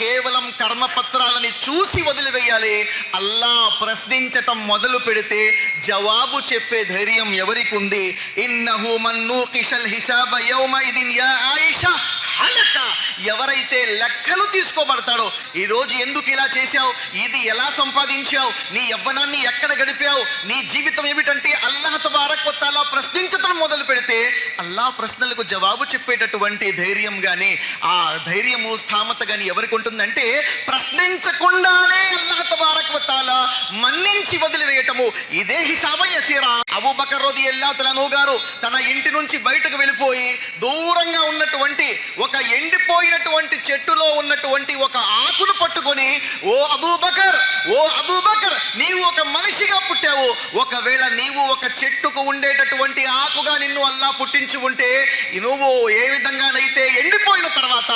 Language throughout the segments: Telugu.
కేవలం కర్మపత్రాలని చూసి వదిలివేయాలి. అల్లా ప్రశ్నించటం మొదలు పెడితే జవాబు చెప్పే ధైర్యం ఎవరికి ఉంది? ఇన్నహు మన్నూకిషల్ హిసాబ యౌమఇదిన్ యా ఆయిషా హలక. ఎవరైతే లెక్కలు తీసుకోబడతాడో, ఈరోజు ఎందుకు ఇలా చేశావు, ఇది ఎలా సంపాదించావు, నీ యవ్వనాన్ని ఎక్కడ గడిపావు, నీ జీవితం ఏమిటంటే అల్లాహ్ తబారక్ వ తఆలా ప్రశ్నించడం మొదలు పెడితే అల్లాహ్ ప్రశ్నలకు జవాబు చెప్పేటటువంటి ధైర్యం కానీ, ఆ ధైర్యము స్థామత కానీ ఎవరికి ఉంటుందంటే ప్రశ్నించకుండానే అల్లాహ్ తబారక్ వ తఆలా మన్నించి వదిలివేయటము. ఇదే హిసాబ యసీరా. అబూబకర్ రదియల్లాహు తఆలా గారు తన ఇంటి నుంచి బయటకు వెళ్ళిపోయి దూరంగా ఉన్నటువంటి ఒక ఎండిపోయినటువంటి చెట్టులో ఉన్నటువంటి ఒక ఆకును పట్టుకొని, ఓ అబూబకర్, ఓ అబూబకర్, నీవు ఒక మనిషిగా పుట్టావు. ఒకవేళ నీవు ఒక చెట్టుకు ఉండేటటువంటి ఆకుగా నిన్ను అల్లా పుట్టించి ఉంటే నువ్వు ఏ విధంగానైతే ఎండిపోయిన తర్వాత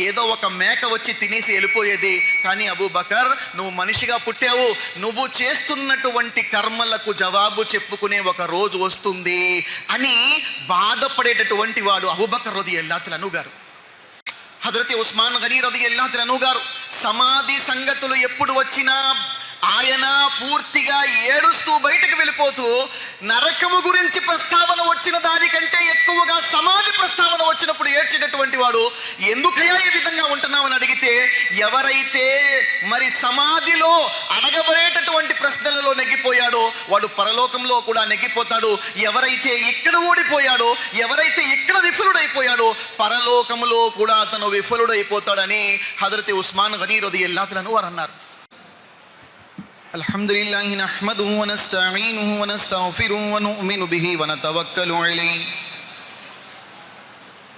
ఏదో ఒక మేక వచ్చి తినేసి వెళ్ళిపోయేది. కానీ అబూబకర్, నువ్వు మనిషిగా పుట్టావు, నువ్వు చేస్తున్నటువంటి కర్మలకు జవాబు చెప్పుకునే ఒక రోజు వస్తుంది అని బాధపడేటటువంటి వాడు అబూబకర్ రదియల్లాహు అన్హు గారు. హజరత్ ఉస్మాన్ గనీ రదియల్లాహు అన్హు గారు సమాధి సంగతులు ఎప్పుడు వచ్చినా ఆయన పూర్తిగా ఏడుస్తూ బయటకు వెళ్ళిపోతూ, నరకము గురించి ప్రస్తావన వచ్చిన దానికంటే ఎక్కువగా సమాధి ప్రస్తావన వచ్చినప్పుడు ఏడ్చేటటువంటి వాడు. ఎందుకయ్యా ఈ విధంగా ఉంటున్నామని అడిగితే, ఎవరైతే మరి సమాధిలో అడగబడేటటువంటి ప్రశ్నలలో నెగ్గిపోయాడో వాడు పరలోకంలో కూడా నెగ్గిపోతాడు. ఎవరైతే ఇక్కడ ఓడిపోయాడో, ఎవరైతే ఇక్కడ విఫలుడైపోయాడో పరలోకంలో కూడా అతను విఫలుడైపోతాడని హజరత్ ఉస్మాన్ గనీ రదియల్లాహు అన్హు వారు అన్నారు. అల్హమ్దులిల్లాహి నహ్మదుహు వ నస్తഈనుహు వ నస్తగ్ఫిరుహు వ ను'మిను బిహి వ నతవక్కలు అలైహి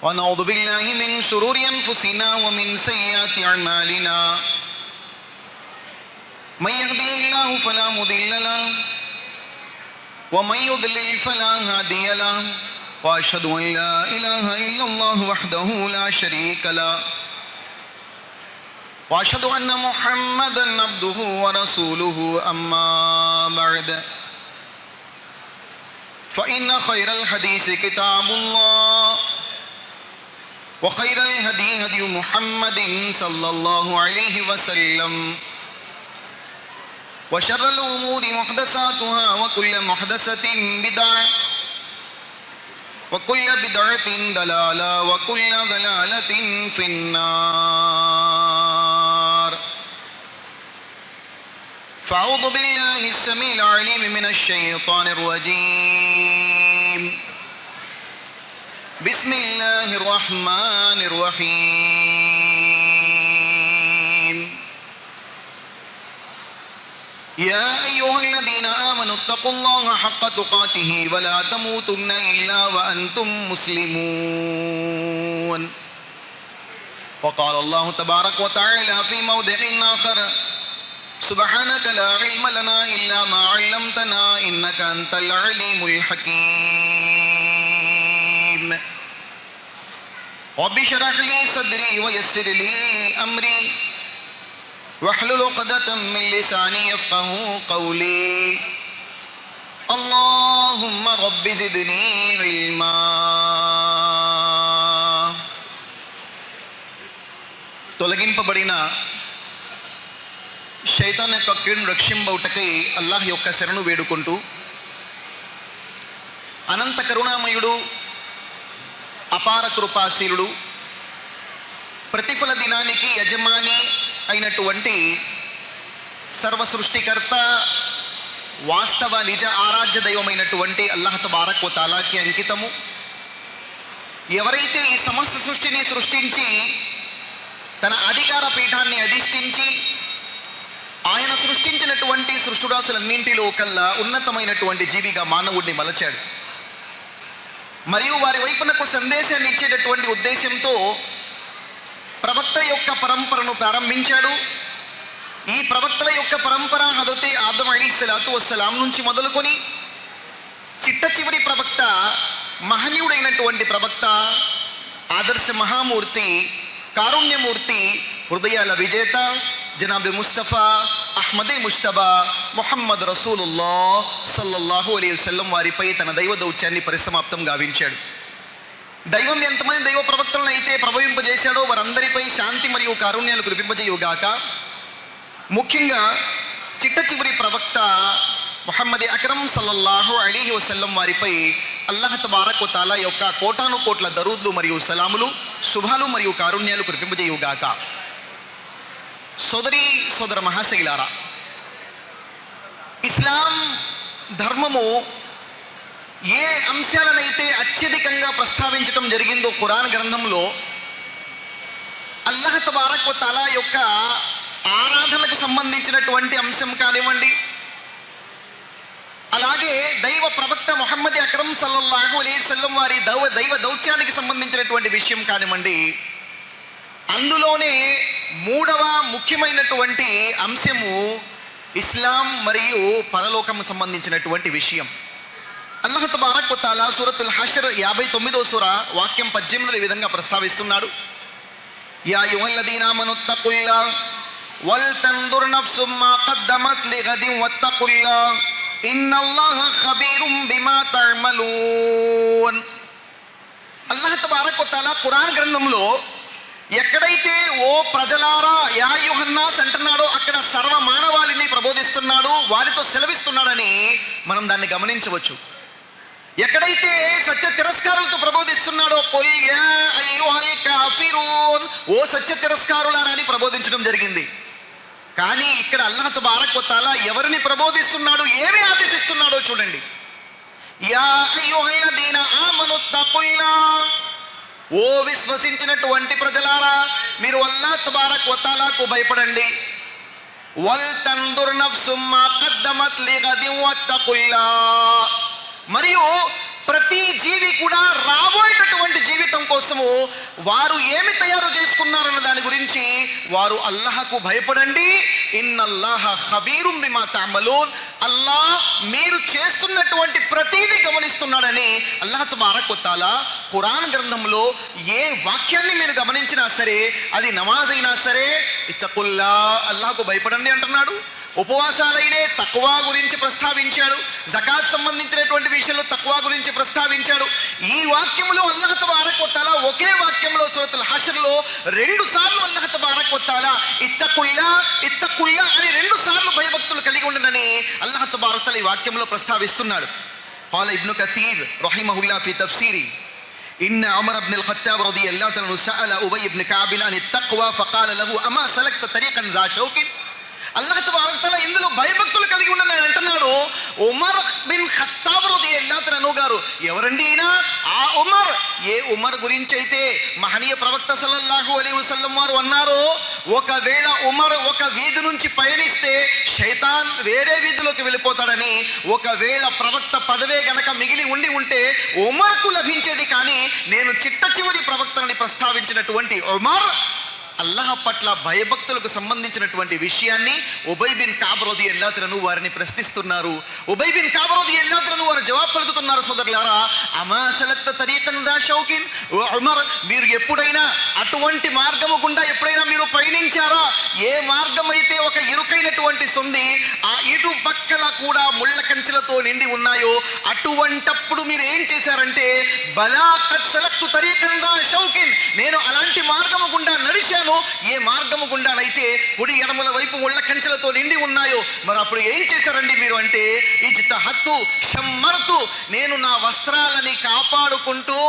వ నఊదు బిల్లాహి మిన్ షురూరి అన్ఫుసినా వ మిన్ సయ్యిఆతి అమాలినా మన్ యహ్దిహిల్లాహు ఫలా ముదిల్ల లహు వ మన్ యుద్లిల్ ఫలా హాదియ లహు వ అష్హదు అన్ లా ఇలాహా ఇల్లల్లాహు వహ్దహు లా షరీక లహు وأشهد أن محمدًا عبده ورسوله أما بعد فإن خير الحديث كتاب الله وخير الهدي هدي محمد صلى الله عليه وسلم وشر الأمور محدثاتها وكل محدثة بدعة وكل بدعة ضلالة وكل ضلالة في النار. فأعوذ بالله السميع العليم من الشيطان الرجيم. بسم الله الرحمن الرحيم. يا أيها الذين آمنوا اتقوا الله حق تقاته ولا تموتن إلا وأنتم مسلمون. وقال الله تبارك وتعالى في موضع آخر: سبحانك لا علم لنا إلا ما علمتنا إنك أنت العليم الحكيم. رب اشرح لي صدري ويسر لي أمري واحلل عقدة من لساني يفقهوا قولي. اللهم رب زدني علما. తొలగింపబడిన శైతాన్ యొక్క కీడును రక్షింపబడుటకై అల్లాహ్ యొక్క శరణు వేడుకుంటూ, అనంత కరుణామయుడు, అపార కృపాశీలుడు, ప్రతిఫల దినానికి యజమాని అయినటువంటి సర్వ సృష్టికర్త, వాస్తవ నిజ ఆరాధ్య దైవమైనటువంటి అల్లాహ్ తబారక్ వ తఆలాకి అంకితము. ఎవరైతే ఈ సమస్త సృష్టిని సృష్టించి తన అధికార పీఠాన్ని అధిష్ఠించి ఆయన సృష్టించినటువంటి సృష్టిరాశులన్నింటిలో కల్లా ఉన్నతమైనటువంటి జీవిగా మానవుడిని మలచాడు. మరియు వారి వైపునకు సందేశాన్ని ఇచ్చేటటువంటి ఉద్దేశంతో ప్రవక్త యొక్క పరంపరను ప్రారంభించాడు. ఈ ప్రవక్తల యొక్క పరంపర హజరత్ ఆదం అలైహిస్సలాతు వస్సలాం నుంచి మొదలుకొని చిట్ట చివరి ప్రవక్త, మహనీయుడైనటువంటి ప్రవక్త, ఆదర్శ మహామూర్తి, కారుణ్యమూర్తి, హృదయాల విజేత జనాబ్ ముస్తఫా అహ్మదే ముజ్తబా ముహమ్మద్ రసూలుల్లాహ్ సల్లల్లాహు అలైహి వసల్లం వారిపై తన దైవ దౌత్యాన్ని పరిసమాప్తం గావించాడు. దైవం ఎంతమంది దైవ ప్రవక్తలను అయితే ప్రభవింపజేశాడో వారందరిపై శాంతి మరియు కారుణ్యాలు కురిపింపజేయుగాక. ముఖ్యంగా చిట్ట చివరి ప్రవక్త ముహమ్మద్ అక్రమ్ సల్లల్లాహు అలైహి వసల్లం వారిపై అల్లాహ్ తబారక్ వ తఆలా యొక్క కోటాను కోట్ల దరూద్లు మరియు సలాములు, శుభాలు మరియు కారుణ్యాలు కురిపింపజేయుగాక. సోదర మహాశైలారా, ఇస్లాం ధర్మము ఏ అంశాలనైతే అత్యధికంగా ప్రస్తావించడం జరిగిందో ఖురాన్ గ్రంథంలో, అల్లాహ్ తబారక్ వ తఆలా యొక్క ఆరాధనకు సంబంధించినటువంటి అంశం కానివ్వండి, అలాగే దైవ ప్రవక్త ముహమ్మద్ అక్రమ్ సల్లల్లాహు అలైహి వసల్లం వారి దైవ దౌత్యానికి సంబంధించినటువంటి విషయం కానివ్వండి, అందులోనే మూడవ ముఖ్యమైనటువంటి అంశము ఇస్లాం మరియు పరలోకం సంబంధించినటువంటి విషయం. అల్లాహ్ తబారక్ వ తఆలా సూరతుల్ హష్ర్ 59వ సూర వాక్యం 18లో ఈ విధంగా ప్రస్తావిస్తున్నాడు. యా అయ్యుహల్లదీన ఆమనుత్తఖుల్లాహ్ వల్ తన్దుర్ నఫ్సుమ్ మా ఖద్దమత్ లిగదిన్ వత్తఖుల్లాహ్ ఇన్నల్లాహ ఖబీరుం బిమా తఅమలూన్. అల్లాహ్ తబారక్ వ తఆలా ఖురాన్ గ్రంథంలో ఎక్కడైతే ఓ ప్రజలారా యా అయ్యుహన్నాస్ అంటున్నాడో అక్కడ సర్వ మానవాళిని ప్రబోధిస్తున్నాడు, వారితో సెలవిస్తున్నాడని మనం దాన్ని గమనించవచ్చు. ఎక్కడైతే సత్య తిరస్కారులతో ప్రబోధిస్తున్నాడో ఖుల్ యా అయ్యుహల్ కాఫిరూన్, ఓ సత్య తిరస్కారులారా అని ప్రబోధించడం జరిగింది. కానీ ఇక్కడ అల్లాహ్ తబారక్ వ తఆలా ఎవరిని ప్రబోధిస్తున్నాడు, ఏమి ఆదేశిస్తున్నాడో చూడండి. యా అయ్యుహల్లదీన ఆమనుత్తఖుల్లాహ్, ఓ విశ్వసించినటువంటి ప్రజలారా మీరు అల్లాహ్ తబారక్ వ తఆలాకు భయపడండి. వల్ తన్దుర్ నఫ్సుమ్ మా ఖద్దమత్ లిగదిన్ వత్తఖుల్లాహ్, మరియు ప్రతి జీవి కూడా రాబోయేటటువంటి జీవితం కోసము వారు ఏమి తయారు చేసుకున్నారన్న దాని గురించి వారు అల్లాహకు భయపడండి. ఇన్నల్లాహ ఖబీరుం బిమా తఅమలూన్, అల్లాహ్ మీరు చేస్తున్నటువంటి ప్రతిదీ గమనిస్తున్నాడని అల్లాహ్ తబారక్ వ తఆలా ఖురాన్ గ్రంథంలో ఏ వాక్యాన్ని మీరు గమనించినా సరే, అది నమాజ్ అయినా సరే ఇత్తఖుల్లా, అల్లాహకు భయపడండి అంటున్నాడు. ఉపవాసాలైనే తక్వా గురించి ప్రస్తావించాడు. జకాత్ సంబంధించినటువంటి విషయంలో తక్వా గురించి ప్రస్తావించాడు. ఈ వాక్యంలో అల్లాహ్ తబారక్ వ తఆలా ఒకే వాక్యంలో సూరతుల్ హష్ర్లో 2 సార్లు అల్లాహ్ తబారక్ వ తఆలా ఇత్తఖుల్లా ఇత్తఖుల్లా అని 2 సార్లు భయభక్తులు కలిగి ఉండనని అల్లాహ్ తబారక్ వ తఆలా ఈ వాక్యంలో ప్రస్తావిస్తున్నాడు. قال ابن كثير رحمه الله في تفسيره إن عمر بن الخطاب رضي الله عنه سأل أبي بن كعب عن التقوى فقال له أما سلكت طريقا ذا شوك. అల్లాహ్ తబారక్ వ తఆలా ఇందులో భయభక్తులు కలిగి ఉండని అంటున్నాడు. ఉమర్ బిన్ ఖత్తాబ్ రదియల్లాహు అన్హు గారు ఎవరండి ఈయన? ఆ ఉమర్, ఏ ఉమర్ గురించి అయితే మహనీయ ప్రవక్త సల్లల్లాహు అలైహి వసల్లం వారు అన్నారు, ఒకవేళ ఉమర్ ఒక వీధి నుంచి పయనిస్తే శైతాన్ వేరే వీధిలోకి వెళ్ళిపోతాడని, ఒకవేళ ప్రవక్త పదవే గనక మిగిలి ఉంటే ఉమర్కు లభించేది, కానీ నేను చిట్ట చివరి ప్రవక్తని ప్రస్తావించినటువంటి ఉమర్ అల్లాహ్ పట్ల భయభక్తులకు సంబంధించినటువంటి విషయాన్ని ఉబయ్ బిన్ కఅబ్ రదియల్లాహు అన్హు వారిని ప్రశ్నిస్తున్నారు. ఉబయ్ బిన్ కఅబ్ రదియల్లాహు అన్హు వారు జవాబు పలుకుతున్నారు, సోదరులారా, అమా సలక్త తరీఖన్ దా షౌకిన్, ఓ ఉమర్ మీరు ఎప్పుడైనా అటువంటి మార్గము గుండా ఎప్పుడైనా మీరు పయనించారా? ఏ మార్గం అయితే ఒక ఇరుకైనటువంటి సొంది ఆ ఇటు పక్కల కూడా ముళ్ళ కంచెలతో నిండి ఉన్నాయో అటువంటప్పుడు మీరు ఏం చేశారంటే బలా ఖద్ సలక్తు తరీఖన్ దా షౌకిన్, నేను అలాంటి మార్గము గుండా నడిచాను. ఏ మార్గము గుండానైతే కుడి ఎడమల వైపు ముళ్ళ కంచెలతో నిండి ఉన్నాయో మరి అప్పుడు ఏం చేశారండి మీరు అంటే ఇజ్తహత్తు షమ్మర్తు, నేను నా వస్త్రాలని కాపాడుకుంటూ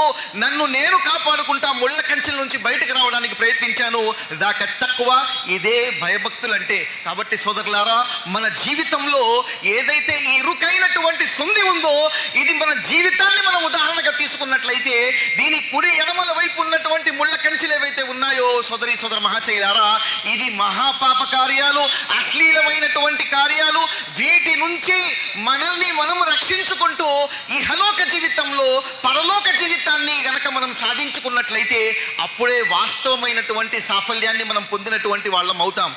నన్ను నేను కాపాడుకుంటా ముళ్ళ కంచెల నుంచి బయటకు రావడానికి ప్రయత్నించాను. దాకా తక్కువ, ఇదే భయభక్తులు అంటే. కాబట్టి సోదరులారా, మన జీవితంలో ఏదైతే ఈ ఇరుకైనటువంటి సొంది ఉందో ఇది మన జీవితాన్ని మనం ఉదాహరణగా తీసుకున్నట్లయితే దీని కుడి ఎడమల వైపు ఉన్నటువంటి ముళ్ళ కంచెలు ఏవైతే ఉన్నాయో సోదర మహాశైలారా, ఇవి మహాపాప కార్యాలు, అశ్లీలమైనటువంటి కార్యాలు. వీటి నుంచి మనల్ని మనం రక్షించుకుంటూ ఇహలోక జీవితంలో పరలోక జీవితాన్ని గనక మనం సాధించుకున్నట్లయితే అప్పుడే వాస్తవమైనటువంటి సాఫల్యాన్ని మనం పొందినటువంటి వాళ్ళం అవుతాం.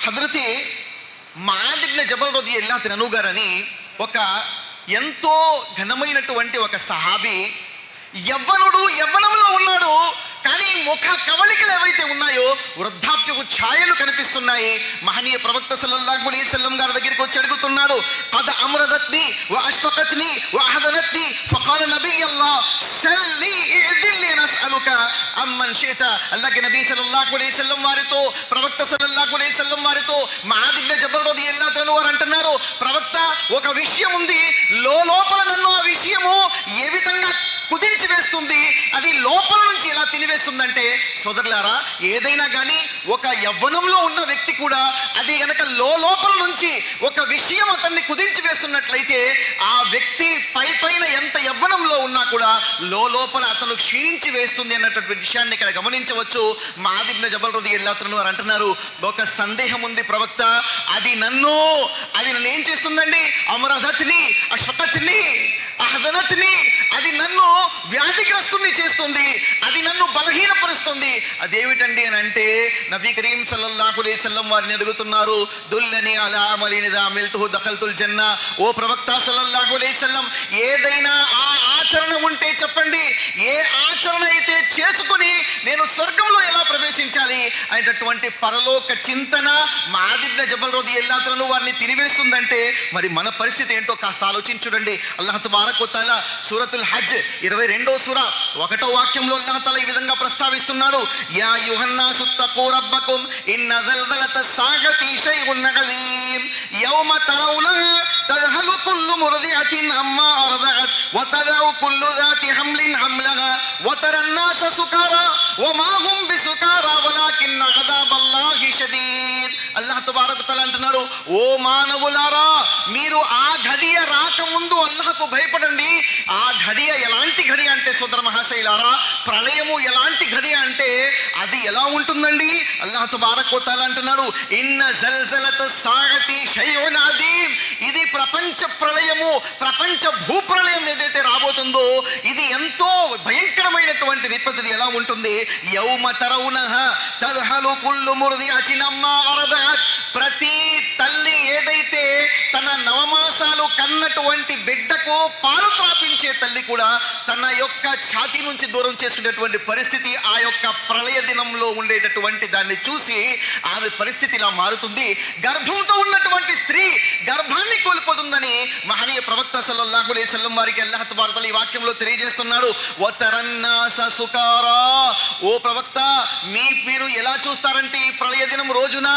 హజరతే ముఆద్ ఇబ్న్ జబల్ రదియల్లాహు అన్హు గారని ఒక ఎంతో ఘనమైనటువంటి ఒక సహాబీ, యవ్వనంలో ఉన్నాడు, కానీ ముఖ కవళికలు ఏవైతే ఉన్నాయో వృద్ధాప్యపు ఛాయలు కనిపిస్తున్నాయి. మహనీయ ప్రవక్త సల్లల్లాహు అలైహి వసల్లం గారి దగ్గరికి వచ్చి అడుగుతున్నాడు, ఖద్ అమ్రదత్ని వ అష్ఫకత్ని వ అహదనత్ని ఫఖాల నబియల్లాహ్, అమ్మన్ షిత. అల్లాహ్ నబీ సల్లల్లాహు అలైహి వసల్లం వారితో, ప్రవక్త సల్లల్లాహు అలైహి వసల్లం వారితో ముఆద్ ఇబ్న్ జబల్ రదియల్లాహు అన్హు వారు అంటున్నారు, ప్రవక్త ఒక విషయం ఉంది, లోపల నన్ను ఆ విషయము ఏ విధంగా కుదించి వేస్తుంది, అది లోపల నుంచి ఎలా తినివేస్తుందంటే, సోదరులారా ఏదైనా కానీ ఒక యవ్వనంలో ఉన్న వ్యక్తి కూడా అది గనక లోపల నుంచి ఒక విషయం అతన్ని కుదించి వేస్తున్నట్లయితే ఆ వ్యక్తి పైన ఎంత యవ్వనంలో ఉన్నా కూడా లోపల అతను క్షీణించి వేస్తుంది అన్నటువంటి విషయాన్ని ఇక్కడ గమనించవచ్చు. ముఆద్ ఇబ్న్ జబల్ రదియల్లాహు అన్హు వారు అంటున్నారు, ఒక సందేహం ఉంది ప్రవక్త, అది నన్ను ఏం చేస్తుందండి, అమరదత్ని అష్ఫకత్ని అహదనత్ని, అది నన్ను వ్యాధిగ్రస్తుని చేస్తుంది, అది నన్ను బలహీనపరుస్తుంది. అదేమిటండి అని అంటే నబీ కరీం సల్లల్లాహు అలైహి వసల్లం వారిని అడుగుతున్నారు, దుల్లని అలా అమలిన్ ఇదా అమిల్తుహు దఖల్తుల్ జన్నా. ఓ ప్రవక్త సల్లల్లాహు అలైహి వసల్లం, ఏదైనా ఆ ఆచరణ ఉంటే చెప్పండి, ఏ ఆచరణ అయితే చేసుకుని నేను స్వర్గంలో ఎలా ప్రవేశించాలి అనేటటువంటి పరలోక చింతన ముఆద్ ఇబ్న్ జబల్ రదియల్లాహు అన్హు వారిని తినివేస్తుందంటే మరి మన పరిస్థితి ఏంటో కాస్త ఆలోచించుడండి. అల్లాహ్ తబారక్ వ తఆలా సూరతుల్ హజ్ 22వ సూర 1వ వాక్యంలో అల్లాహ్ తఆలా ఈ విధంగా ప్రస్తావిస్తున్నాడు, యా అయ్యుహన్నాసు తఖూ రబ్బకుం ఇన్న జల్జలతస్ సాఅతి షైఉన్ అజీమ్ యౌమ తరౌనహా తద్హలు కుల్లు ముర్దిఅతిన్ అమ్మా అర్దఅత్ వ తదఉ కుల్లు జాతి హమ్లిన్ హమ్లహా వ తరన్నాస సుకారా వ మా హుం బిసుకారా వలాకిన్ అజాబల్లాహి షదీద్. అల్లాహ్ తబారక్ వ తఆలా అంటున్నాడు, ఓ మానవులారా, మీరు ఆ ఘడియ రాకముందు అల్లాహ్కు భయపడండి. ఆ ఘడియ ఎలాంటి ఘడియ అంటే సోదర మహాశైలారా, ప్రళయము ఎలాంటి ఘడియ అంటే అది ఎలా ఉంటుందండి. అల్లాహ్ తబారక్ వ తఆలా అంటున్నాడు, ఇన్న జల్జలతస్ సాఅతి షైఉన్ అజీమ్. ఇది ప్రపంచ ప్రళయము, ప్రపంచ భూప్రళయం ఏదైతే రాబోతుందో ఇది ఎంతో భయంకరమైనటువంటి విపత్తు. ఎలా ఉంటుంది, యౌమ తరౌనహా తద్హలు కుల్లు ముర్దిఅతిన్ అమ్మా అర్దఅత్. ప్రతి తల్లి ఏదైతే తన నవమాసాలు కన్నటువంటి బిడ్డకు పాలు త్రాపించే తల్లి కూడా తన యొక్క ఛాతీ నుంచి దూరం చేసుకునేటువంటి పరిస్థితి ఆ యొక్క ప్రళయ దినంలో ఉండేటటువంటి దాన్ని చూసి ఆమె పరిస్థితి ఇలా మారుతుంది. గర్భంతో ఉన్నటువంటి స్త్రీ గర్భాన్ని కోల్పోతుందని మహనీయ ప్రవక్త సల్లల్లాహు అలైహి వసల్లం వారికి అల్లాహ్ తబారక్ వ తఆలా ఈ వాక్యంలో తెలియజేస్తున్నాడు, వతరన్నాస సుకారా. ఓ ప్రవక్త, మీరు ఎలా చూస్తారంటే ఈ ప్రళయ దినం రోజున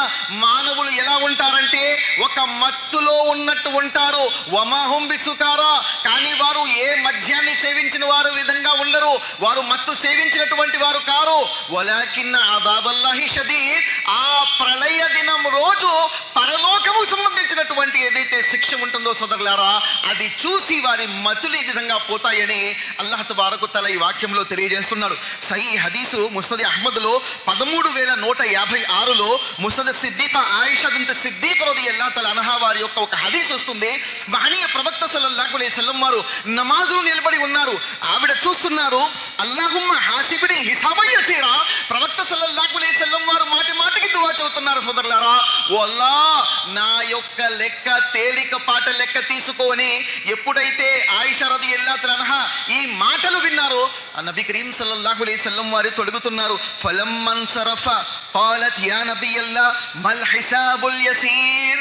మానవులు ఎలా ఉంటారంటే ఒక మత్తులో ఉన్నట్టు ఉంటారు. వమాహుం బిసుకారా, కానీ వారు ఏ మద్యాన్ని సేవించిన వారు విధంగా ఉండరు, వారు మత్తు సేవించినటువంటి వారు కారు. వలాకిన్న అజాబల్లాహి షదీద్. ఆ ప్రళయ దినం రోజు పరలోకము సంబంధించినటువంటి ఏదైతే శిక్ష ఉంటుందో సోదరులారా, అది చూసి వారి మతులు ఈ విధంగా పోతాయని అల్లాహ్ తబారక్ వ తఆలా ఈ వాక్యంలో తెలియజేస్తున్నాడు. సహీహ్ హదీసు ముస్నద్ అహ్మద్లో 13156లో ముస్నద్ సిద్దీకా ఆయిషా బింత్ సిద్దీక్ రదియల్లాహు తఆలా అన్హా వారి యొక్క ఒక హదీస్ వస్తుంది. మహనీయ ప్రవక్త సల్లల్లాహు అలైహి వసల్లం వారు నమాజులో నిలబడి ఉన్నారు. ఆవిడ చూస్తున్నారు, అల్లాహుమ్మ హాసిబిని హిసాబన్ యసీరా. ప్రవక్త సల్లల్లాహు అలైహి వసల్లం వారు మాటి మాటికి దువా చదువుతున్నారు సోదరులారా, ఓ అల్లాహ్ నా యొక్క లెక్క తేలికపాట లెక్క తీసుకొని. ఎప్పుడైతే ఆయిషా రదియల్లాహు తఆలా అన్హా ఈ మాటలు విన్నారో ఆ నబీ కరీం సల్లల్లాహు అలైహి వసల్లం వారు తొడుగుతున్నారు, ఫలమ్మన్ సరఫ قالت يا نبي الله ما الحساب اليسير.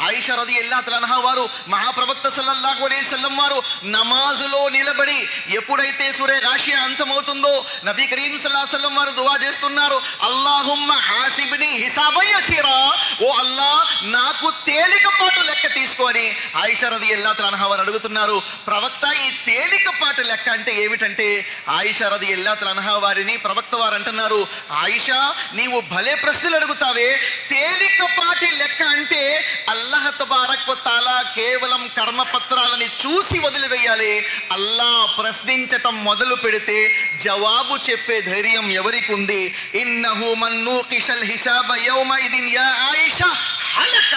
ఆయిషా రదియల్లాహు తఆలా అన్హా వారు మహాప్రవక్త సల్లల్లాహు అలైహి వసల్లం వారు నమాజులో నిలబడి ఎప్పుడైతే సూరే గాషియా అంతమవుతుందో నబీ కరీం సల్లల్లాహు అలైహి వసల్లం వారు దువా చేస్తున్నారు, అల్లాహుమ్మ హాసిబ్ని హిసాబన్ యసీరా. ఓ అల్లాహ్ నాకు తేలికపాటు లెక్క తీసుకొని. ఆయిషా రదియల్లాహు తఆలా అన్హా వారు అడుగుతున్నారు, ప్రవక్త ఈ తేలికపాటు లెక్క అంటే ఏమిటంటే, ఆయిషా రదియల్లాహు తఆలా అన్హా వారిని ప్రవక్త వారు అంటున్నారు, ఆయిషా నీవు భలే ప్రశ్నలు అడుగుతావే, తేలికపాటి లెక్క అంటే అల్లాహ్ తబారక్ వ తఆలా కేవలం కర్మపత్రాలని చూసి వదిలివేయాలి. అల్లాహ్ ప్రశ్నించటం మొదలు పెడితే జవాబు చెప్పే ధైర్యం ఎవరికి ఉంది? ఇన్నహు మన్నూకిషల్ హిసాబ యౌమ ఇదిన్ యా ఆయిషా హలక.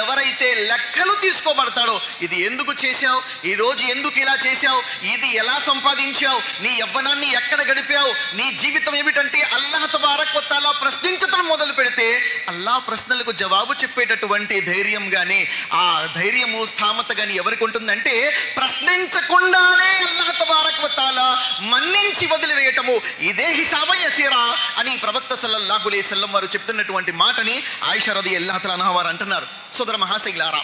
ఎవరైతే లెక్కలు తీసుకోబడతాడో, ఇది ఎందుకు చేశావు, ఈ రోజు ఎందుకు ఇలా చేశావు, ఇది ఎలా సంపాదించావు, నీ యవ్వనాన్ని ఎక్కడ గడిపావు, నీ జీవితం ఏమిటంటే అల్లాహ్ తబారక్ వ తఆలా ప్రశ్నించటం మొదలు పెడితే అల్లాహ్ ప్రశ్నలకు జవాబు చెప్పేటటువంటి ధైర్యం కానీ ఆ ధైర్యము స్థామత కానీ ఎవరికి ఉంటుందంటే, ప్రశ్నించకుండానే అల్లాహ్ తబారక్ వ తఆలా మన్నించి వదిలివేయటము, ఇదే హిసాబన్ యసీరా అని ప్రవక్త సల్లల్లాహు అలైహి వసల్లం వారు చెప్తున్నటువంటి మాటని ఆయిషా రదియల్లాహు తఆలా అన్హా వారు అంటున్నారు. సోదర మహాశైలారా,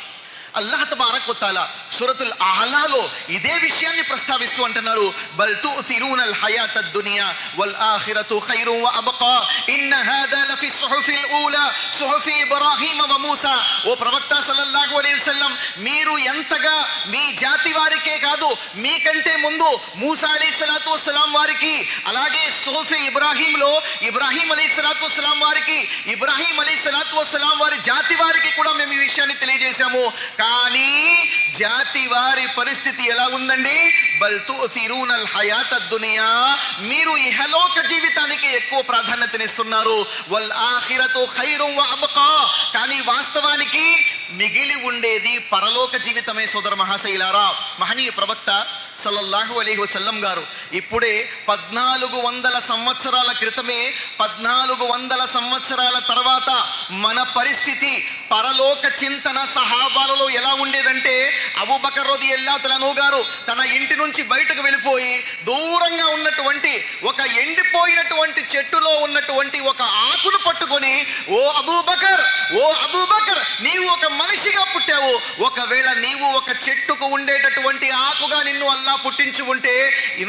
అల్లాహ్ తబారక్ వ తఆలా సూరతుల్ అహ్లాలో ఇదే విషయాన్ని ప్రస్తావిస్తూ అంటున్నాడు, బల్ తుసిరూనల్ హయాతద్ దునియా వల్ ఆఖిరతు ఖైరు వ అబ్కా ఇన్న హాదా లఫి సుహుఫిల్ ఊలా సుహుఫి ఇబ్రాహీమ వ మూసా. ఓ ప్రవక్త సల్లల్లాహు అలైహి వసల్లం, మీరు ఎంతగా మీ జాతి వారికే కాదు, మీకంటే ముందు మూసా అలైహిస్సలాతు వస్సలాం వారికి, అలాగే సుహుఫి ఇబ్రాహీంలో ఇబ్రాహీం అలైహిస్సలాతు వస్సలాం వారికి, ఇబ్రాహీం అలైహిస్సలాతు వస్సలాం వారి జాతి వారికి కూడా మేము ఈ విషయాన్ని తెలియజేశాము. కానీ జాతి వారి పరిస్థితి ఎలా ఉందండి? బల్ తుసిరూనల్ హయాతద్ దునియా, మీరు ఇహలోక జీవితానికి ఎక్కువ ప్రాధాన్యతనిస్తున్నారు. వల్ ఆఖిరతు ఖైరు వ అబ్కా, కానీ వాస్తవానికి మిగిలి ఉండేది పరలోక జీవితమే. సోదర మహాశైలారా, మహనీయ ప్రవక్త సల్లల్లాహు అలైహి వసల్లం గారు ఇప్పుడే 1400 సంవత్సరాల క్రితమే, 1400 సంవత్సరాల తర్వాత మన పరిస్థితి పరలోక చింతన సహాబాలలో ఎలా ఉండేదంటే, అబూబకర్ రదియల్లాహు అన్హు గారు తన ఇంటి నుంచి బయటకు వెళ్ళిపోయి దూరంగా ఉన్నటువంటి ఒక ఎండిపోయినటువంటి చెట్టులో ఉన్నటువంటి ఒక ఆకును పట్టుకొని, ఓ అబూబకర్, ఓ అబూబకర్, నీవు ఒక మనిషిగా పుట్టావు, ఒకవేళ నీవు ఒక చెట్టుకు ఉండేటటువంటి ఆకుగా నిన్ను అల్లాహ్ పుట్టించి ఉంటే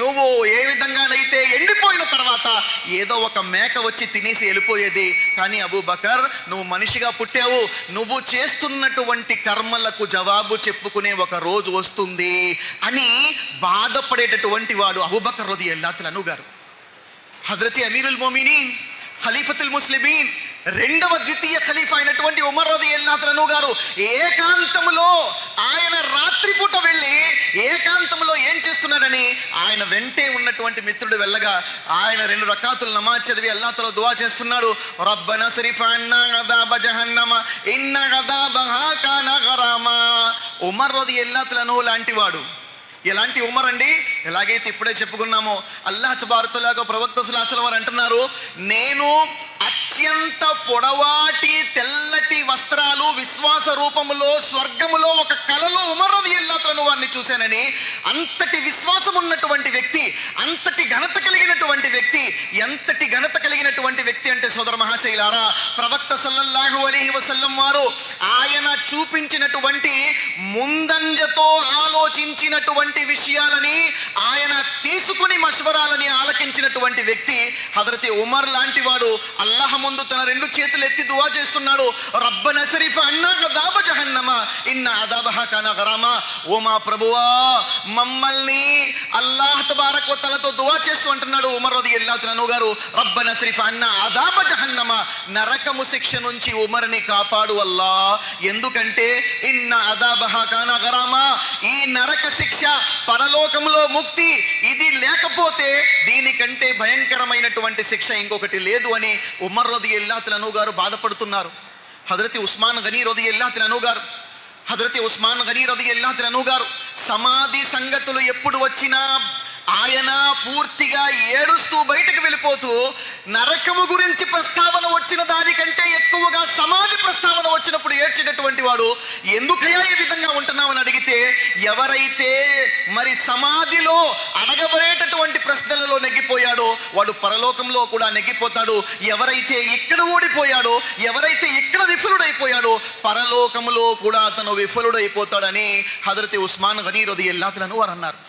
నువ్వు ఏ విధంగానైతే ఎండిపోయిన తర్వాత ఏదో ఒక మేక వచ్చి తినేసి వెళ్ళిపోయేది, కానీ అబూబకర్ నువ్వు మనిషిగా పుట్టావు, నువ్వు చేస్తున్నటువంటి కర్మలకు జవాబు చెప్పుకునే ఒక రోజు వస్తుంది అని బాధపడేటటువంటి వాడు అబూబకర్ రదియల్లాహు అన్హు గారు. హజరత్ అమీరుల్ మోమినీన్ ఖలీఫతుల్ ముస్లిమీన్ రెండవ ద్వితీయ ఖలీఫా అయినటువంటి ఉమర్ రదియల్లాహు అన్హు గారు ఏకాంతంలో ఆయన రాత్రిపూట వెళ్ళి ఏకాంతంలో ఏం చేస్తున్నారని ఆయన వెంటే ఉన్నటువంటి మిత్రుడు వెళ్ళగా ఆయన 2 రకాతులు నమాజ్ చదివి అల్లాహ్ తఆలా దుఆ చేస్తున్నాడు, రబ్బనా స్రిఫ్ అన్నా అదాబ జహన్నమ ఇన్న అదాబహా కాన గరామా. ఉమర్ రదియల్లాహు అన్హు లాంటి వాడు. ఎలాంటి ఉమర్ అండి? ఎలాగైతే ఇప్పుడే చెప్పుకున్నామో, అల్లాహ్ తబారక్ వ తఆలా ప్రవక్త సల్లల్లాహు అలైహి వసల్లం వారు అంటున్నారు, నేను అత్యంత పొడవాటి తెల్లటి వస్త్రాలు విశ్వాస రూపములో స్వర్గములో ఒక కలలో ఉమర్ రదియల్లాహు అన్హు వారిని చూశానని. అంతటి విశ్వాసం ఉన్నటువంటి వ్యక్తి, అంతటి ఘనత కలిగినటువంటి వ్యక్తి. ఎంతటి ఘనత కలిగినటువంటి వ్యక్తి అంటే సోదర మహాశైలారా, ప్రవక్త సల్లల్లాహు అలైహి వసల్లం వారు ఆయన చూపించినటువంటి ముందంజతో ఆలోచించినటువంటి విషయాలని ఆయన తీసుకుని మష్వరాలని ఆలకించినటువంటి వ్యక్తి హజరత్ ఉమర్ లాంటి వాడు. అల్లాహ్ ముందు తన 2 చేతులు ఎత్తి దువా చేస్తున్నాడు, రబ్బనా స్రిఫ్ అన్నా అదాబ జహన్నమ ఇన్న అదాబహా కాన గరామా. ఓ మా ప్రభువా, మమ్మల్ని అల్లాహ్ తబారక్ వ తఆలాతో దువా చేస్తూ అంటున్నాడు ఉమర్ రదియల్లాహు అన్హు గారు, రబ్బనా స్రిఫ్ అన్నా అదాబ జహన్నమ, నరకము శిక్ష నుంచి ఉమర్ని కాపాడు అల్లా. ఎందుకంటే ఇన్న అదాబహా కాన గరామా, ఈ నరక శిక్ష పరలోకంలో ముక్తి ఇది లేకపోతే దీనికంటే భయంకరమైనటువంటి శిక్ష ఇంకొకటి లేదు అని ఉమర్ రదియల్లాహు అన్హు గారు బాధపడుతున్నారు. హజరత్ ఉస్మాన్ గనీ రదియల్లాహు అన్హు గారు, హజరత్ ఉస్మాన్ గనీ రదియల్లాహు అన్హు గారు సమాధి సంగతులు ఎప్పుడు వచ్చినా ఆయన పూర్తిగా ఏడుస్తూ బయటకు వెళ్ళిపోతూ, నరకము గురించి ప్రస్తావన వచ్చిన దానికంటే ఎక్కువగా సమాధి ప్రస్తావన వచ్చినప్పుడు ఏడ్చేటటువంటి వాడు. ఎందుకయ్యా ఈ విధంగా ఉంటున్నామని అడిగితే, ఎవరైతే మరి సమాధిలో అడగబడేటటువంటి ప్రశ్నలలో నెగ్గిపోయాడో వాడు పరలోకంలో కూడా నెగ్గిపోతాడు. ఎవరైతే ఇక్కడ ఓడిపోయాడో, ఎవరైతే ఇక్కడ విఫలుడైపోయాడో పరలోకంలో కూడా అతను విఫలుడైపోతాడని హజరత్ ఉస్మాన్ గనీ రదియల్లాహు అన్హు వారు అన్నారు.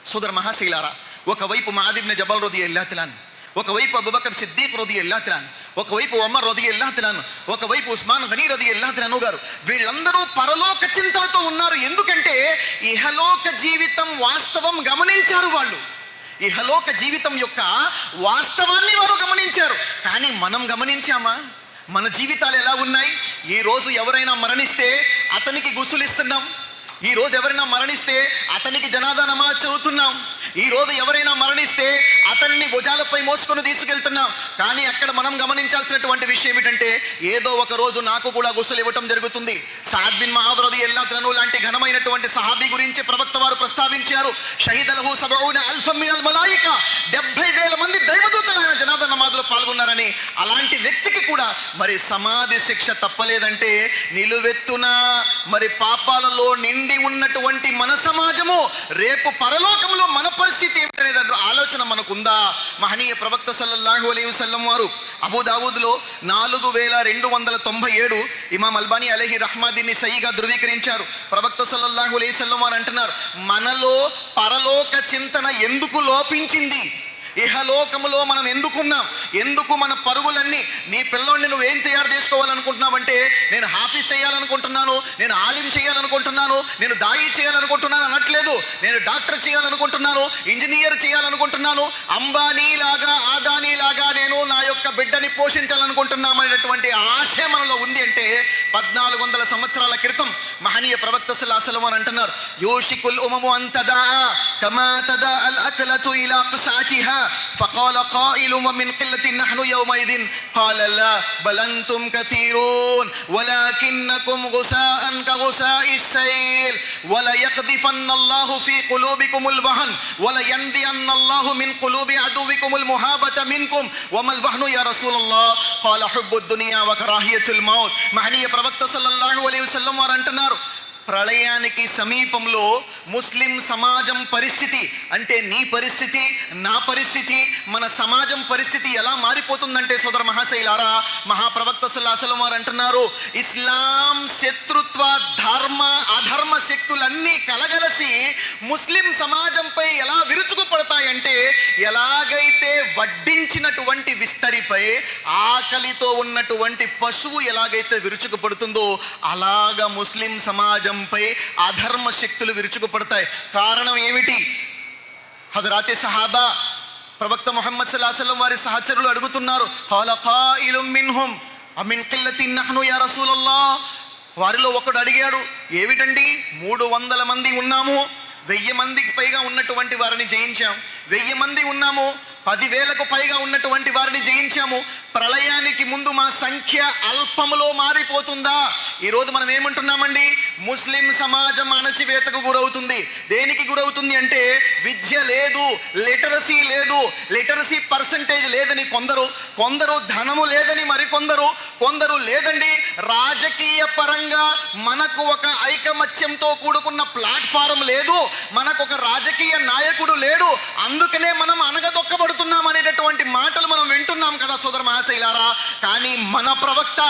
సోదర మహాశైలారా, ఒకవైపు ముఆద్ ఇబ్న్ జబల్ రదియల్లాహు అన్హు, ఒకవైపు అబూబకర్ సిద్దిక్ రదియల్లాహు అన్హు, ఒకవైపు ఉమర్ రదియల్లాహు అన్హు, ఒకవైపు ఉస్మాన్ గనీ రదియల్లాహు అన్హు గారు. వీళ్ళందరూ పరలోక చింతనతో ఉన్నారు. ఎందుకంటే ఇహలోక జీవితం వాస్తవం గమనించారు వాళ్ళు. ఇహలోక జీవితం యొక్క వాస్తవాన్ని వారు గమనించారు. కానీ మనం గమనించామా? మన జీవితాలు ఎలా ఉన్నాయి? ఈరోజు ఎవరైనా మరణిస్తే అతనికి గుసులు ఇస్తున్నాం, ఈ రోజు ఎవరైనా మరణిస్తే అతనికి జనాదా నమాజ్ చదువుతున్నాం, ఈ రోజు ఎవరైనా మరణిస్తే అతన్ని భుజాలపై మోసుకొని తీసుకెళ్తున్నాం. కానీ అక్కడ మనం గమనించాల్సినటువంటి విషయం ఏమిటంటే, ఏదో ఒక రోజు నాకు కూడా గుస్సులు ఇవ్వటం జరుగుతుంది. సఅద్ బిన్ ముఆద్ రదియల్లాహు అన్హు లాంటి ఘనమైనటువంటి సహాబీ గురించి ప్రవక్త వారు ప్రస్తావించారు, షహీదలహు 70,000 మినల్ మలాయిక, 70,000 మంది దైవదూతలు ఆయన జనాదా నమాజ్లో పాల్గొన్నారని. అలాంటి వ్యక్తికి కూడా మరి సమాధి శిక్ష తప్పలేదంటే నిలువెత్తున మరి పాపాలలో నిండి ఉన్నటువంటి మన సమాజము రేపు పరలోకంలో మన పరిస్థితి పరిస్థితి ఏమిటనే దాంట్లో ఆలోచన మనకుందా? మహనీయ ప్రవక్త సల్లల్లాహు అలైహి వసల్లం వారు అబూదావుద్లో 4297 ఇమాం అల్బానీ అలైహి రహ్మా దీన్ని సహీగా ధృవీకరించారు. ప్రవక్త సల్లల్లాహు అలైహి వసల్లం వారు అంటున్నారు, మనలో పరలోక చింతన ఎందుకు లోపించింది? ఇహలోకములో మనం ఎందుకున్నాం? ఎందుకు మన పరుగులన్నీ? నీ పిల్లోడిని నువ్వు ఏం తయారు చేసుకోవాలనుకుంటున్నావంటే, నేను హాఫీజ్ చేయాలనుకుంటున్నాను, నేను ఆలిం చేయాలనుకుంటున్నాను, నేను దాయి చేయాలనుకుంటున్నాను అనట్లేదు. నేను డాక్టర్ చేయాలనుకుంటున్నాను, ఇంజనీర్ చేయాలనుకుంటున్నాను, అంబానీ లాగా ఆదానీ లాగా నేను నా యొక్క బిడ్డని పోషించాలనుకుంటున్నాం అనేటువంటి ఆశ మనలో ఉంది అంటే 1400 సంవత్సరాల క్రితం మహనీయ ప్రవక్త సల్లల్లాహు అలైహి వసల్లం అంటున్నారు, యూషికుల్ ఉమము అన్ తదా కమా తదా అల్ అక్లతు ఇలా ఖసాతిహా فقال قائل ومن قلة نحن يومئذ قال لا بل أنتم كثيرون ولكنكم غثاء كغثاء السيل ولا يقذفن الله في قلوبكم الوهن ولا ينزعن الله من قلوب عدوكم المهابة منكم وما الوهن يا رسول الله قال حب الدنيا وكراهية الموت. మహనీయ ప్రవక్త సల్లల్లాహు అలైహి వసల్లం వారు అంటున్నారు, ప్రళయానికి సమీపంలో ముస్లిం సమాజం పరిస్థితి అంటే నీ పరిస్థితి, నా పరిస్థితి, మన సమాజం పరిస్థితి ఎలా మారిపోతుందంటే సోదర మహాశైలారా, మహాప్రవక్త సల్లల్లాహు అలైహి వసల్లం వారు అంటున్నారు, ఇస్లాం శత్రుత్వ ధర్మ అధర్మ శక్తులన్నీ కలగలసి ముస్లిం సమాజంపై ఎలా విరుచుకుపడతాయంటే, ఎలాగైతే వడ్డించినటువంటి విస్తరిపై ఆకలితో ఉన్నటువంటి పశువు ఎలాగైతే విరుచుకుపడుతుందో అలాగా ముస్లిం సమాజం పై అధర్మ శక్తులు విరుచుకుపడతాయి. కారణం ఏమిటి? హజరాతే సహాబా ప్రవక్త ముహమ్మద్ సల్లల్లాహు అలైహి వసల్లం వారి సహచరులు అడుగుతున్నారు, ఖాల ఖాయిలుం మిన్హుం అమిన్ కిల్లతిన్ నహ్ను యా రసూలల్లాహ్. వారిలో ఒకడు అడిగాడు, ఏమిటండి 300 మంది ఉన్నాము, 1000 మందికి పైగా ఉన్నటువంటి వారిని జయించాం, 1000 మంది ఉన్నాము, 10,000కు పైగా ఉన్నటువంటి వారిని జయించాము, ప్రళయానికి ముందు మా సంఖ్య అల్పములో మారిపోతుందా? ఈరోజు మనం ఏమంటున్నామండి, ముస్లిం సమాజం అణచివేతకు గురవుతుంది. దేనికి గురవుతుంది అంటే, విద్య లేదు, లిటరసీ లేదు, లిటరసీ పర్సంటేజ్ లేదని కొందరు ధనము లేదని కొందరు లేదండి, రాజకీయ పరంగా మనకు ఒక ఐకమత్యంతో కూడుకున్న ప్లాట్ఫారం లేదు, మనకు ఒక రాజకీయ నాయకుడు లేడు, అందుకనే మనం అనగదొక్కబడుతున్నాం అనేటటువంటి మాటలు మనం వింటున్నాం కదా సోదర మహాశైలారా. కానీ మన ప్రవక్త,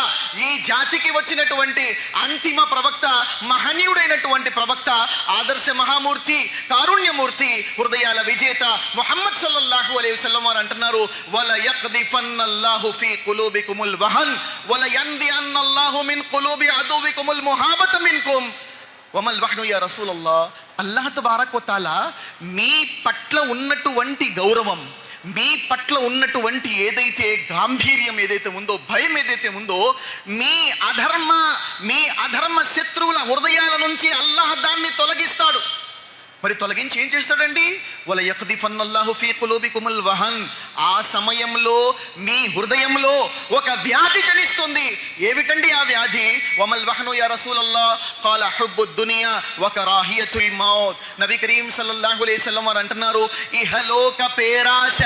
ఈ జాతికి వచ్చినటువంటి అంతిమ ప్రవక్త, మహనీయుడైనటువంటి ప్రవక్త, ఆదర్శ మహామూర్తి, కారుణ్యమూర్తి, హృదయాల విజేత ముహమ్మద్ సల్లల్లాహు అలైహి వసల్లం వారు అంటున్నారు, వల యఖ్దిఫన్నల్లాహు ఫీ కులూబికుముల్ వహన్ వల యందిఅన్నల్లాహు మిన్ కులూబి అదువికుముల్ ముహాబత మిన్కుం వమల్ వహ్ను యా రసూలల్లాహ్. అల్లాహ్ తబారక్ వ తఆలా మీ పట్ల ఉన్నటువంటి గౌరవం, మీ పట్ల ఉన్నటువంటి ఏదైతే గాంభీర్యం ఏదైతే ఉందో, భయం ఏదైతే ఉందో, మీ అధర్మ శత్రువుల హృదయాల నుంచి అల్లాహ్ దాన్ని తొలగిస్తాడు. మరి తొలగించి ఏం చేస్తాడండి? వల యఖ్దిఫన్నల్లాహు ఫీ కులూబికుముల్ వహన్. ఆ సమయంలో మీ హృదయంలో ఒక వ్యాధి జనిస్తుంది. ఏమిటండి ఆ వ్యాధి? వమల్ వహను యా రసూలల్లాహ్ ఖాల హుబ్బుద్ దునియా వ కరాహియతుల్ మౌత్. నబీ కరీం సల్లల్లాహు అలైహి వసల్లం వారు అంటున్నారు, ఇహలోక పేరాశ,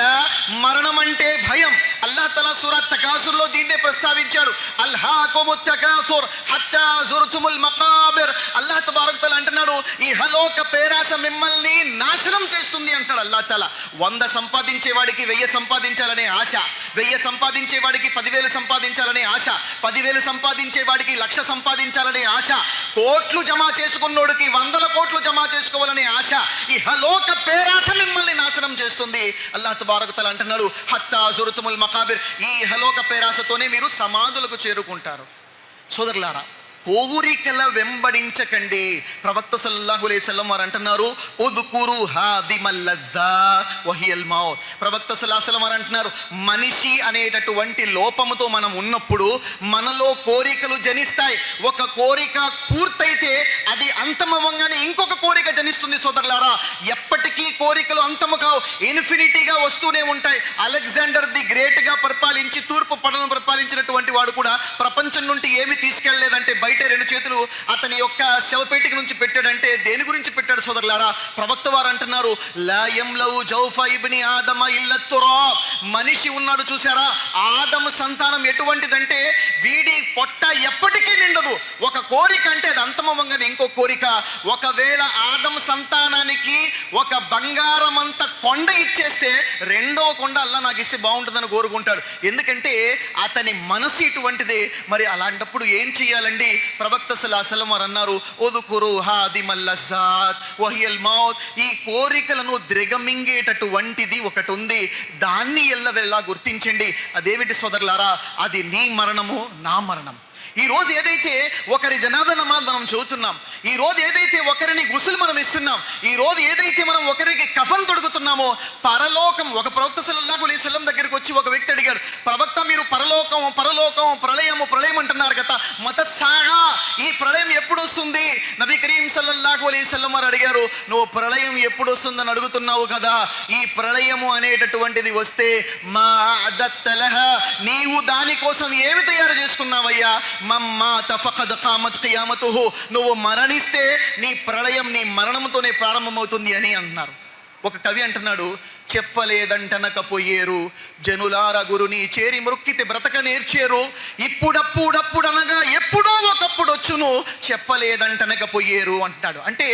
మరణం అంటే భయం. అల్లాహ్ తఆలా సూరా తకాసుర్లో దీన్నే ప్రస్తావించాడు, అల్హాకుముత్ తకాసుర్ హత్తా జుర్తుముల్ మకాబిర్. అల్లాహ్ తబారక్ తఆలా అంటున్నాడు, ఇహలోక పేరాశ మిమ్మల్ని నాశనం చేస్తుంది అంటాడు అల్లాహ్ తఆలా. 100 సంపాదించే వాడికి 1000 సంపాదించాలనే ఆశ, 1000 సంపాదించే వాడికి 10,000 సంపాదించాలనే ఆశ, 10,000 సంపాదించే వాడికి 1,00,000 సంపాదించాలనే ఆశ, కోట్లు జమ చేసుకున్నోడికి 100 కోట్లు జమ చేసుకోవాలనే ఆశ. ఈ హలోక పేరాశ మిమ్మల్ని నాశనం చేస్తుంది. అల్లాహ్ తబారక్ తఆలా అంటున్నాడు, హత్తా జుర్తుముల్ మకాబిర్. ఈ హలోక పేరాశతోనే మీరు సమాధులకు చేరుకుంటారు. సోదరులారా, కోరికల వెంబడించకండి. ప్రవక్త సల్లల్లాహు అలైహి వసల్లం వారు అంటున్నారు, ఉద్కురు హాదిమల్ లజ్జా వహియల్ మౌత్. ప్రవక్త సల్లల్లాహు అలైహి వసల్లం వారు అంటున్నారు, మనిషి అనేటటువంటి లోపముతో మనం ఉన్నప్పుడు మనలో కోరికలు జనిస్తాయి. ఒక కోరిక పూర్తయితే అది అంతమవ్వగానే ఇంకొక కోరిక జనిస్తుంది. సోదరులారా, ఎప్పటికీ కోరికలు అంతము కావు, ఇన్ఫినిటీగా వస్తూనే ఉంటాయి. అలెగ్జాండర్ ది గ్రేట్ గా పరిపాలించి తూర్పు పడలను పరిపాలించినటువంటి వాడు కూడా ప్రపంచం నుండి ఏమి తీసుకెళ్లేదంటే బయట 2 చేతులు అతని యొక్క శవపేటిక నుంచి పెట్టాడంటే దేని గురించి పెట్టాడు అంటున్నాడు సోదరులారా, ప్రవక్త వారు అంటున్నారు, లా యమ్లౌ జౌఫ ఇబ్ని ఆదమ ఇల్ల తురాబ్. మనిషి ఉన్నాడు చూసారా, ఆదమ సంతానం ఎటువంటిదంటే వీడి పొట్ట ఎప్పటికీ నిండదు. ఒక కోరిక అంటే అది అంతమవ్వగానే ఇంకో కోరిక. ఒకవేళ ఆదమ సంతానానికి ఒక బంగారం అంత కొండ ఇచ్చేస్తే రెండో కొండ అల్లా నాకు ఇస్తే బాగుంటుందని కోరుకుంటాడు. ఎందుకంటే అతని మనసు ఇటువంటిదే. మరి అలాంటప్పుడు ఏం చేయాలండి? ప్రవక్త సల్లల్లాహు అలైహి వసల్లం వారు అన్నారు, ఉదుకురు హాదిమల్ లజ్జాత్ వహియల్ మౌత్. ఈ కోరికలను ద్రిగమింగేటటువంటిది ఒకటి ఉంది, దాన్ని ఎల్లవెల్లా గుర్తించండి. అదేమిటి సోదరులారా? అది నీ మరణము, నా మరణం. ఈ రోజు ఏదైతే ఒకరి జనాజా నమాజ్ మనం చదువుతున్నాం, ఈ రోజు ఏదైతే ఒకరిని గుసులు మనం ఇస్తున్నాం, ఈ రోజు ఏదైతే మనం ఒకరికి కఫన్ తొడుగుతున్నామో, పరలోకం. ఒక ప్రవక్త సల్లల్లాహు అలైహి వసల్లం దగ్గరికి వచ్చి ఒక వ్యక్తి అడిగాడు, ప్రవక్త మీరు పరలోకం పరలోకం ప్రళయము ప్రళయం అంటున్నారు కదా, మతస్సాగా ఈ ప్రళయం ఎప్పుడు వస్తుంది? నబీ కరీం సల్లల్లాహు అలైహి వసల్లం వారు అడిగారు, నువ్వు ప్రళయం ఎప్పుడు వస్తుందని అడుగుతున్నావు కదా, ఈ ప్రళయము అనేటటువంటిది వస్తే మా అదత్తలహ, నీవు దానికోసం ఏమి తయారు చేసుకున్నావయ్యా? మమ్మాత ఫఖద్ ఖామత్ ఖియామతుహు, నువ్వు మరణిస్తే నీ ప్రళయం నీ మరణంతోనే ప్రారంభమవుతుంది అని అంటున్నారు. ఒక కవి అంటున్నాడు, చెప్పలేదంటనకపోయేరు జనులార గురుని చేరి మృక్కితే బ్రతక నేర్చేరు, ఇప్పుడప్పుడప్పుడనగా ఎప్పుడో ఒకప్పుడు వచ్చును చెప్పలేదంటనకపోయేరు అంటాడు. అంటే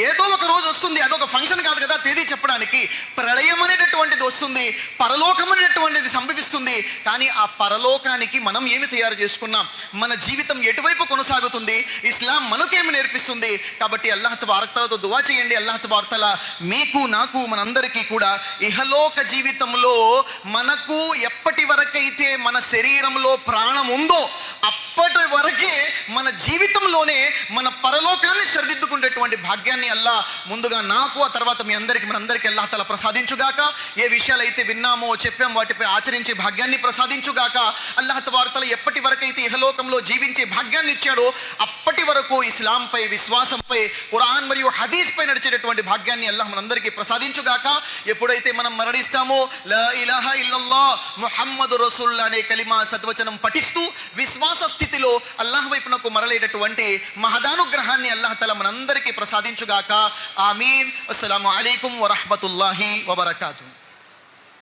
ఏదో ఒక రోజు వస్తుంది, అదొక ఫంక్షన్ కాదు కదా తేదీ చెప్పడానికి. ప్రళయం అనేటటువంటిది వస్తుంది, పరలోకం అనేటటువంటిది సంభవిస్తుంది. కానీ ఆ పరలోకానికి మనం ఏమి తయారు చేసుకున్నాం? మన జీవితం ఎటువైపు కొనసాగుతుంది? ఇస్లాం మనకేమి నేర్పిస్తుంది? కాబట్టి అల్లాహ్ తబారక్ తఆలాతో దువా చేయండి. అల్లాహ్ తబారక్ తఆలా మీకు, నాకు, మనందరికీ కూడా ఇహలోక జీవితంలో మనకు ఎప్పటి వరకైతే మన శరీరంలో ప్రాణం ఉందో అప్పటి వరకే మన జీవితంలోనే మన పరలోకాన్ని సరిదిద్దుకునేటువంటి భాగ్యాన్ని అల్లాహ్ ముందుగా నాకు, ఆ తర్వాత మీ అందరికీ, మనందరికీ అల్లాహ్ తఆలా ప్రసాదించుగాక. ఏ విషయాలైతే విన్నామో చెప్పాం వాటిపై ఆచరించే భాగ్యాన్ని ప్రసాదించుగాక. అల్లాహ్ తబారక్ తఆలా ఎప్పటి వరకైతే ఇహలోకంలో జీవించే భాగ్యాన్ని ఇచ్చాడో అప్పటి వరకు ఇస్లాంపై, విశ్వాసంపై, ఖురాన్ మరియు హదీస్ పై నడిచేటటువంటి భాగ్యాన్ని అల్లాహ్ మనందరికీ ప్రసాదించుగాక. ఎప్పుడైతే మనం మరణిస్తామో లా ఇలాహా ఇల్లల్లాహ్ ముహమ్మదు రసూలుల్లాహ్ అనే కలిమా సద్వచనం పఠిస్తూ విశ్వాస స్థితిలో అల్లాహ్ వైపునకు మరలేటటువంటి మహదానుగ్రహాన్ని అల్లాహ్ తఆలా మనందరికీ ప్రసాదించుగాక. ఆమీన్. అస్సలాము అలైకుం వరహ్మతుల్లాహి వబరకాతుహు.